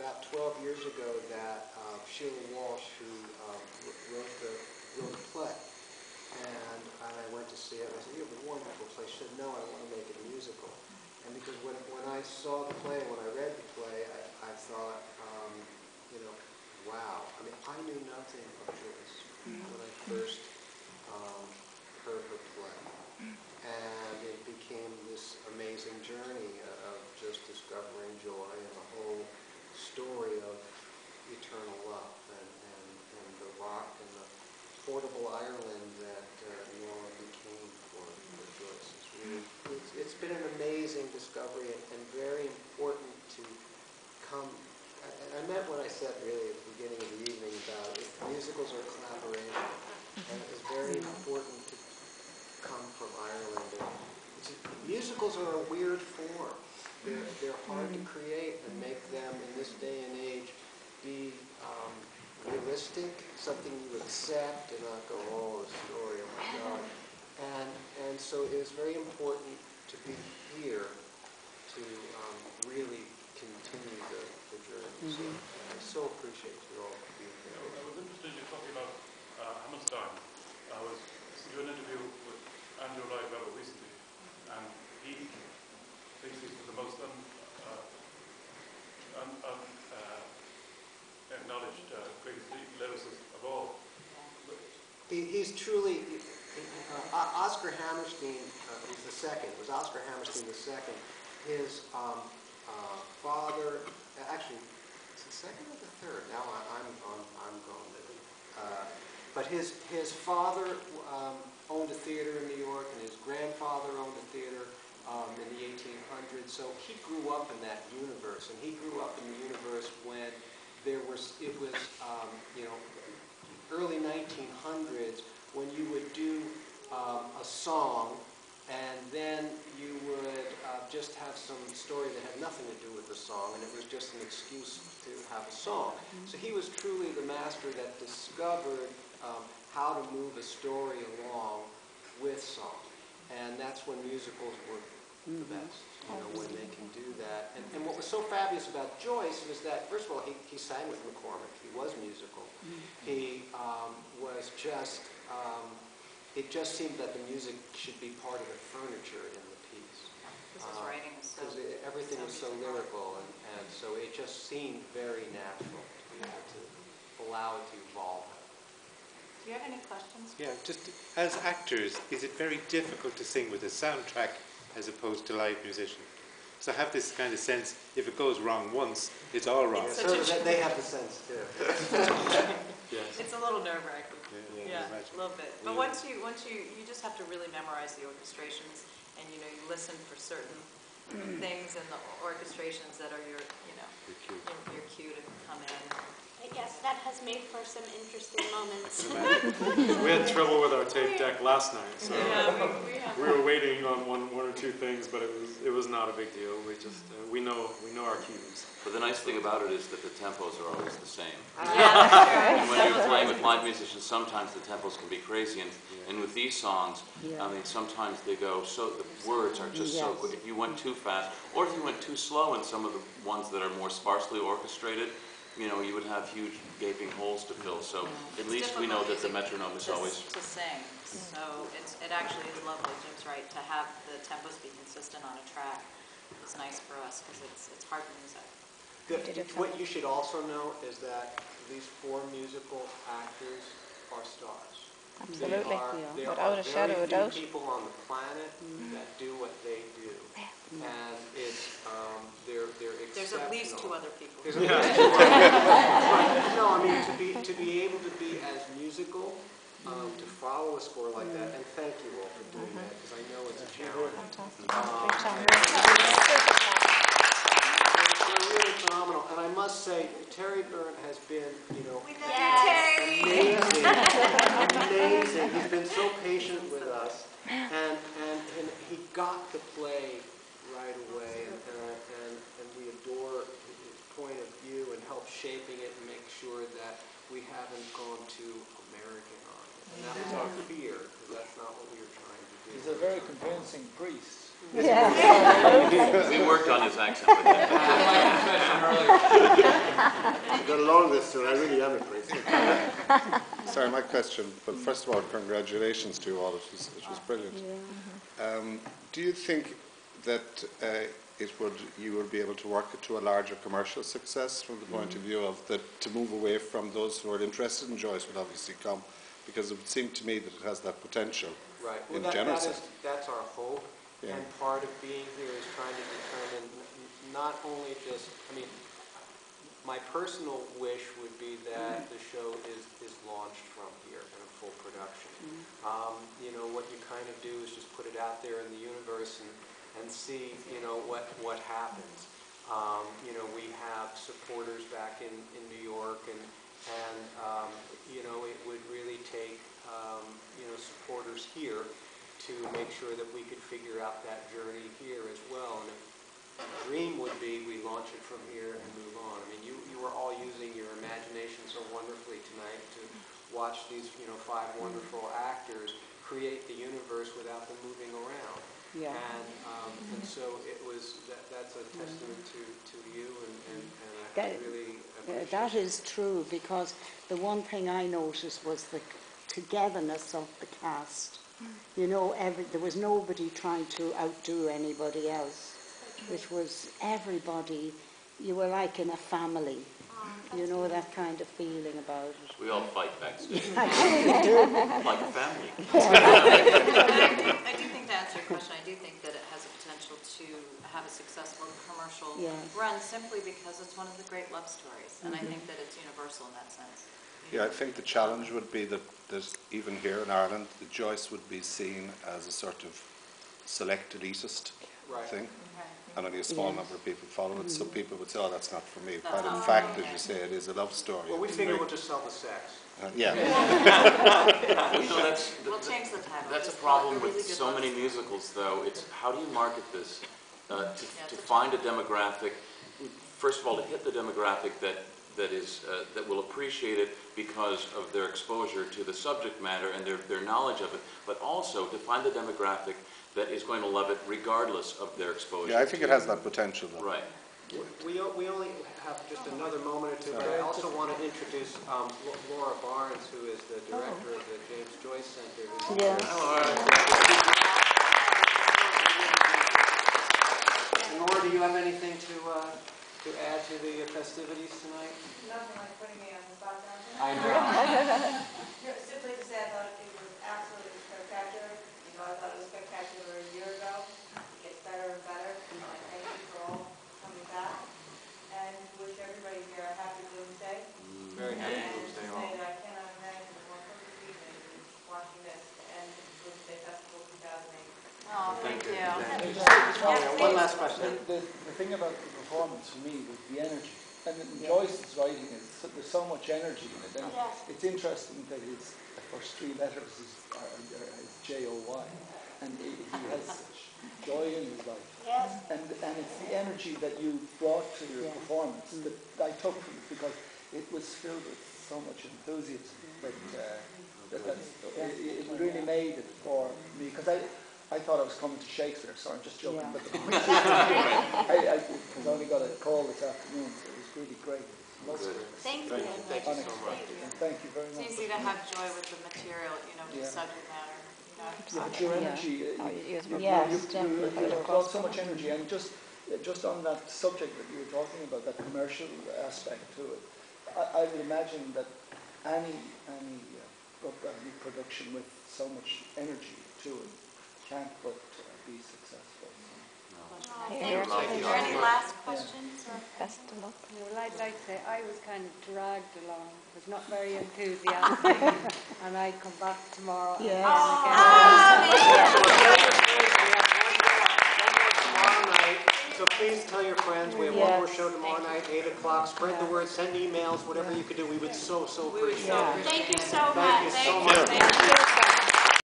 about 12 years ago that Sheila Walsh, who wrote the play, and I went to see it. I said, "You have a wonderful play." She said, "No, I want to make it a musical." And because when I saw the play, when I read the play, I thought, you know, wow. I mean, I knew nothing of Joyce when I first heard her play. And it became this amazing journey of just discovering joy and the whole story of eternal love and the rock and the portable Ireland that Nora became for Joyce. It's been an amazing discovery and very important to come. I meant what I said really at the beginning of the evening about it. Musicals are a collaboration, and it was very important to come from Ireland. Musicals are a weird form. They're hard to create and make them in this day and age be realistic, something you accept and not go, "Oh, the story, oh my God." And so it was very important to be here to really continue the journey. So I so appreciate you all being here. I was interested in you talking about Hammerstein. I was doing an interview with Andrew Lloyd Webber recently, and he thinks he's the most acknowledged greatest lyricist of all. He's truly, Oscar Hammerstein was the second. It was Oscar Hammerstein the second. His father, actually, it's the second or the third? Now I'm going to. But his father owned a theater in New York, and his grandfather owned a theater in the 1800s. So he grew up in that universe, and he grew up in the universe when it was you know, early 1900s, when you would do a song, and then you would just have some story that had nothing to do with the song, and it was just an excuse to have a song. So he was truly the master that discovered how to move a story along with song. And that's when musicals were the best, you know, when they can do that. And what was so fabulous about Joyce was that, first of all, he sang with McCormick. He was musical. He was just, it just seemed that the music should be part of the furniture in the piece. Because his writing was so... Because everything was so lyrical, and so it just seemed very natural to be able to allow it to evolve. Do you have any questions? Yeah, just as actors, is it very difficult to sing with a soundtrack as opposed to live musician? So I have this kind of sense, if it goes wrong once, it's all wrong. So they have the sense too. Yes. It's a little nerve-wracking. Yeah, a little bit. But once you just have to really memorize the orchestrations, and you listen for certain things in the orchestrations that are your cue to come in. Yes, that has made for some interesting moments. We had trouble with our tape deck last night, so we were waiting on one or two things, but it was not a big deal. We just we know our cues. But the nice thing about it is that the tempos are always the same. Yeah, and when you're playing with live musicians, sometimes the tempos can be crazy, and with these songs, I mean, sometimes they go so the words are just so quick. If you went too fast, or if you went too slow in some of the ones that are more sparsely orchestrated, you would have huge gaping holes to fill. So at least we know that the metronome is always to sing. So it actually is lovely. Jim's right, to have the tempos be consistent on a track is nice for us because it's hard music. What you should also know is that these 4 musical actors are stars. Absolutely, there without a shadow of a doubt. There are very few people on the planet that do what they do, and it's they're exceptional. There's at least 2 other people. There's at least 2 other. No, I mean to be able to be as musical, to follow a score like that, and thank you all for doing that because I know it's a challenge. They're really phenomenal, and I must say, Terry Byrne has been, amazing. He's been so patient with us, and he got the play right away, and we adore his point of view and help shaping it and make sure that we haven't gone too American on it. And that was our fear, because that's not what we were trying to do. He's a very convincing priest. We worked on his accent with him. I've got a lot of this, so I really am a priest. Sorry, my question. But first of all, congratulations to you all. It was brilliant. Do you think that you would be able to work it to a larger commercial success from the point of view of to move away from those who are interested in Joyce would obviously come, because it would seem to me that it has that potential in general sense. That's our hope, and part of being here is trying to determine not only just, I mean, my personal wish would be that the show is launched from here in a full production. You know, what you kind of do is just put it out there in the universe and see, you know, what happens. You know, we have supporters back in New York, and you know, it would really take, you know, supporters here to make sure that we could figure out that journey here as well. And the dream would be we launch it from here and move on. I mean, you were all using your imagination so wonderfully tonight to watch these, you know, 5 wonderful actors create the universe without them moving around. Yeah. And so it was, that's a testament to you, and I really appreciate that is true, because the one thing I noticed was the togetherness of the cast. You know, there was nobody trying to outdo anybody else. It was everybody, you were like in a family. You know, that kind of feeling about it. We all fight backstage. I really do. Like a family. I do think, to answer your question, I do think that it has a potential to have a successful commercial run, simply because it's one of the great love stories, and I think that it's universal in that sense. Yeah, I think the challenge would be that even here in Ireland, the Joyce would be seen as a sort of select elitist thing, and only a small number of people follow it. So people would say, "Oh, that's not for me." But in fact, as you say, it is a love story. Well, we figure we'll just sell the sex. You know, We'll change the title. That's a problem with so many musicals, though. It's how do you market this to find a demographic? First of all, to hit the demographic that will appreciate it because of their exposure to the subject matter and their knowledge of it, but also to find the demographic that is going to love it regardless of their exposure. Yeah, I think it has that potential, though. Right. We only have just another moment or two, but I also want to introduce Laura Barnes, who is the director of the James Joyce Center. Yes. Nora, do you have anything to add to the festivities tonight? Nothing like putting me on the spot down here. I know. Simply to say I thought it was absolutely spectacular. You know, I thought it was spectacular a year ago. It gets better and better. I thank you for all coming back. And wish everybody here a happy Bloomsday. Very happy Bloomsday all. And say that I cannot imagine a more perfect evening than watching this to end Bloomsday Festival 2008. Oh, thank you. One last question. The thing about the performance for me was the energy. And Joyce's writing there's so much energy in it. And it's interesting that his first 3 letters is J-O-Y. And he has such joy in his life. Yes. And it's the energy that you brought to your performance that I took from it, because it was filled with so much enthusiasm that it really made it for me. Because I thought I was coming to Shakespeare, so I'm just joking. But I only got a call this afternoon, so it was really great. Thank you. Thank you so much. And thank you very much. It's easy to have joy with the material, you know, with the subject matter. But your energy, you brought so much energy, and just on that subject that you were talking about, that commercial aspect to it, I would imagine that any production with so much energy to it can't but be successful. Thank you. Are there any last questions? Best of luck. Well, I'd like to say I was kind of dragged along, was not very enthusiastic, and I'd come back tomorrow. Yes. Tomorrow night, so please tell your friends. We have one more show tomorrow night, 8 o'clock. Spread the word, send emails, whatever you could do. We would so appreciate it. Thank you so much. Thank you so much.